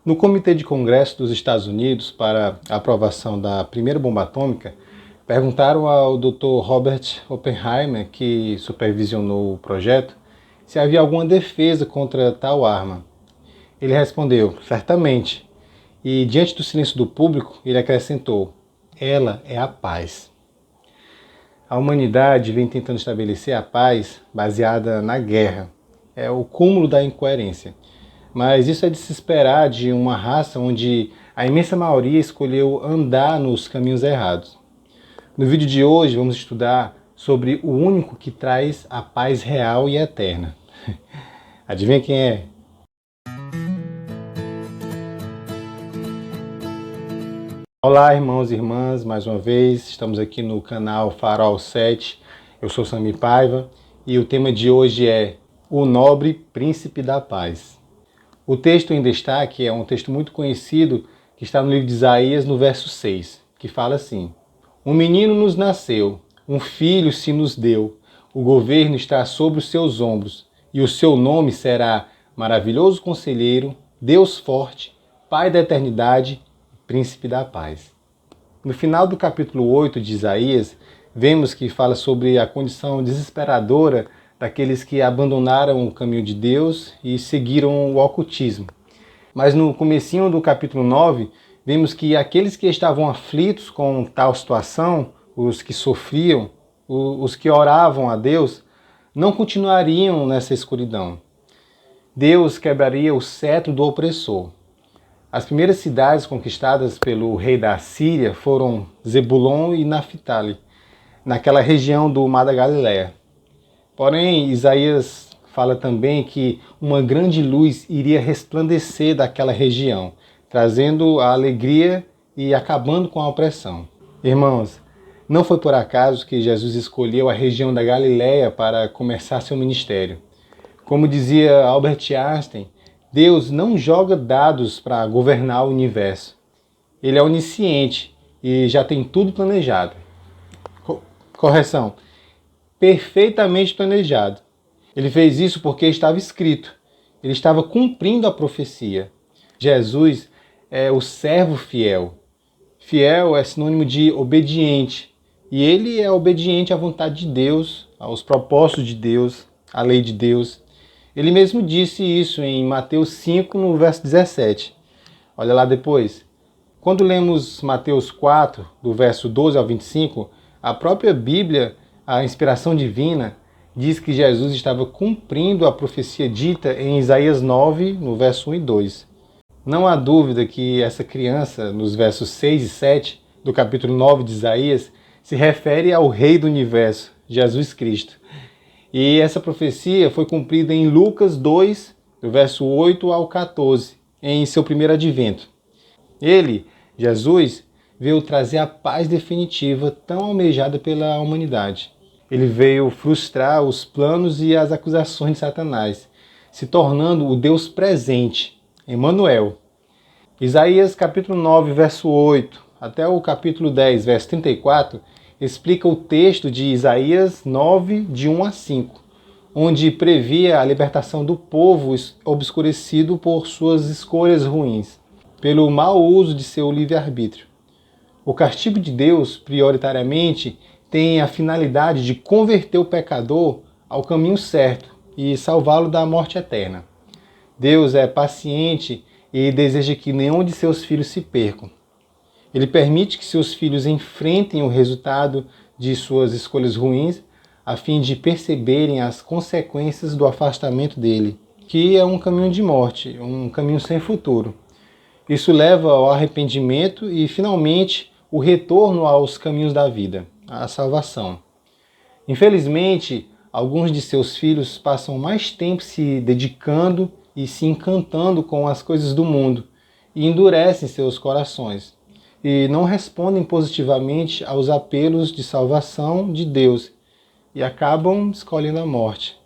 No Comitê de Congresso dos Estados Unidos para a aprovação da primeira bomba atômica, perguntaram ao Dr. Robert Oppenheimer, que supervisionou o projeto, se havia alguma defesa contra tal arma. Ele respondeu, certamente, e diante do silêncio do público, ele acrescentou, ela é a paz. A humanidade vem tentando estabelecer a paz baseada na guerra. É o cúmulo da incoerência. Mas isso é de se esperar de uma raça onde a imensa maioria escolheu andar nos caminhos errados. No vídeo de hoje vamos estudar sobre o único que traz a paz real e eterna. Adivinha quem é? Olá irmãos e irmãs, mais uma vez estamos aqui no canal Farol 7. Eu sou Sami Paiva e o tema de hoje é O Nobre Príncipe da Paz. O texto em destaque é um texto muito conhecido que está no livro de Isaías, no verso 6, que fala assim: Um menino nos nasceu, um filho se nos deu, o governo está sobre os seus ombros, e o seu nome será Maravilhoso Conselheiro, Deus Forte, Pai da Eternidade, Príncipe da Paz. No final do capítulo 8 de Isaías, vemos que fala sobre a condição desesperadora daqueles que abandonaram o caminho de Deus e seguiram o ocultismo. Mas no comecinho do capítulo 9, vemos que aqueles que estavam aflitos com tal situação, os que sofriam, os que oravam a Deus, não continuariam nessa escuridão. Deus quebraria o cetro do opressor. As primeiras cidades conquistadas pelo rei da Assíria foram Zebulon e Naftali, naquela região do Mar da Galileia. Porém, Isaías fala também que uma grande luz iria resplandecer daquela região, trazendo a alegria e acabando com a opressão. Irmãos, não foi por acaso que Jesus escolheu a região da Galileia para começar seu ministério. Como dizia Albert Einstein, Deus não joga dados para governar o universo. Ele é onisciente e já tem tudo planejado. Correção. Perfeitamente planejado. Ele fez isso porque estava escrito. Ele estava cumprindo a profecia. Jesus é o servo fiel. Fiel é sinônimo de obediente. E ele é obediente à vontade de Deus, aos propósitos de Deus, à lei de Deus. Ele mesmo disse isso em Mateus 5, no verso 17. Olha lá depois. Quando lemos Mateus 4, do verso 12 ao 25, a própria Bíblia, a inspiração divina, diz que Jesus estava cumprindo a profecia dita em Isaías 9, no verso 1 e 2. Não há dúvida que essa criança, nos versos 6 e 7 do capítulo 9 de Isaías, se refere ao Rei do Universo, Jesus Cristo. E essa profecia foi cumprida em Lucas 2, do verso 8 ao 14, em seu primeiro advento. Ele, Jesus, veio trazer a paz definitiva tão almejada pela humanidade. Ele veio frustrar os planos e as acusações de Satanás, se tornando o Deus presente, Emmanuel. Isaías capítulo 9, verso 8, até o capítulo 10, verso 34, explica o texto de Isaías 9, de 1 a 5, onde previa a libertação do povo obscurecido por suas escolhas ruins, pelo mau uso de seu livre-arbítrio. O castigo de Deus, prioritariamente, tem a finalidade de converter o pecador ao caminho certo e salvá-lo da morte eterna. Deus é paciente e deseja que nenhum de seus filhos se percam. Ele permite que seus filhos enfrentem o resultado de suas escolhas ruins, a fim de perceberem as consequências do afastamento dele, que é um caminho de morte, um caminho sem futuro. Isso leva ao arrependimento e, finalmente, o retorno aos caminhos da vida, à salvação. Infelizmente, alguns de seus filhos passam mais tempo se dedicando e se encantando com as coisas do mundo e endurecem seus corações e não respondem positivamente aos apelos de salvação de Deus e acabam escolhendo a morte.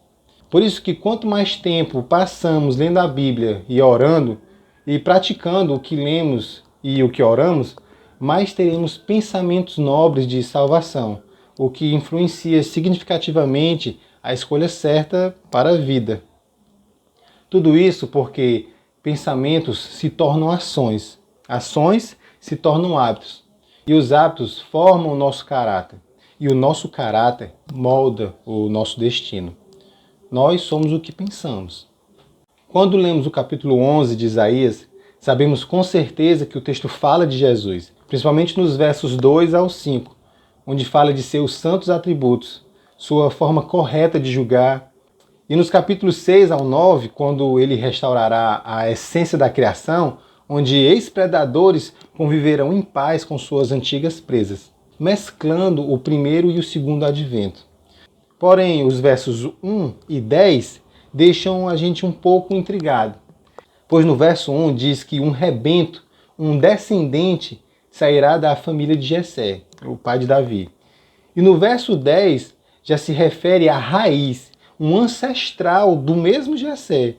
Por isso que quanto mais tempo passamos lendo a Bíblia e orando e praticando o que lemos e o que oramos, mais teremos pensamentos nobres de salvação, o que influencia significativamente a escolha certa para a vida. Tudo isso porque pensamentos se tornam ações, ações se tornam hábitos, e os hábitos formam o nosso caráter, e o nosso caráter molda o nosso destino. Nós somos o que pensamos. Quando lemos o capítulo 11 de Isaías, sabemos com certeza que o texto fala de Jesus, principalmente nos versos 2 ao 5, onde fala de seus santos atributos, sua forma correta de julgar. E nos capítulos 6 ao 9, quando ele restaurará a essência da criação, onde ex-predadores conviverão em paz com suas antigas presas, mesclando o primeiro e o segundo advento. Porém, os versos 1 e 10 deixam a gente um pouco intrigado, pois no verso 1 diz que um rebento, um descendente, sairá da família de Jessé, o pai de Davi. E no verso 10 já se refere à raiz, um ancestral do mesmo Jessé.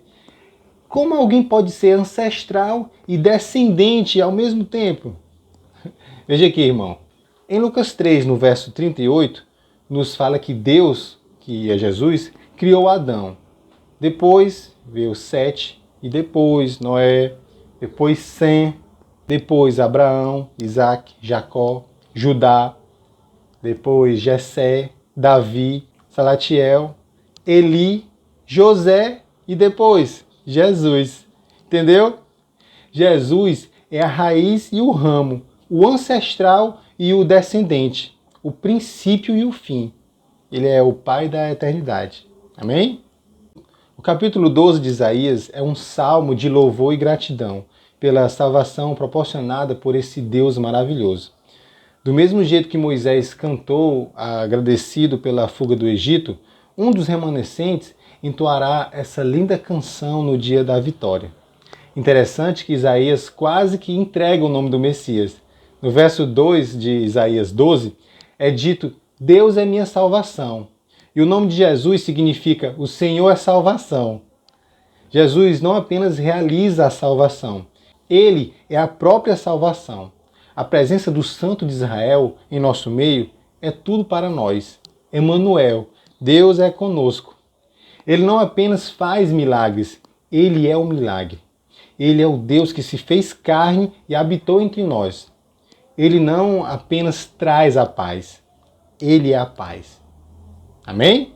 Como alguém pode ser ancestral e descendente ao mesmo tempo? Veja aqui, irmão. Em Lucas 3, no verso 38, nos fala que Deus, que é Jesus, criou Adão. Depois veio Sete, e depois Noé, depois Sem, depois Abraão, Isaac, Jacó, Judá, depois Jessé, Davi, Salatiel, Eli, José e depois Jesus. Entendeu? Jesus é a raiz e o ramo, o ancestral e o descendente, o princípio e o fim. Ele é o Pai da eternidade. Amém? O capítulo 12 de Isaías é um salmo de louvor e gratidão pela salvação proporcionada por esse Deus maravilhoso. Do mesmo jeito que Moisés cantou agradecido pela fuga do Egito, um dos remanescentes entoará essa linda canção no dia da vitória. Interessante que Isaías quase que entrega o nome do Messias. No verso 2 de Isaías 12, é dito: Deus é minha salvação. E o nome de Jesus significa o Senhor é salvação. Jesus não apenas realiza a salvação, ele é a própria salvação. A presença do Santo de Israel em nosso meio é tudo para nós. Emanuel, Deus é conosco. Ele não apenas faz milagres, ele é o milagre. Ele é o Deus que se fez carne e habitou entre nós. Ele não apenas traz a paz, ele é a paz. Amém?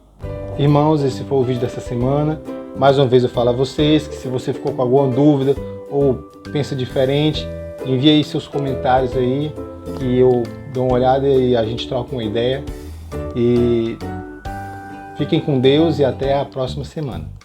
Irmãos, esse foi o vídeo dessa semana. Mais uma vez eu falo a vocês que se você ficou com alguma dúvida ou pensa diferente, envie aí seus comentários aí, que eu dou uma olhada e a gente troca uma ideia. E fiquem com Deus e até a próxima semana.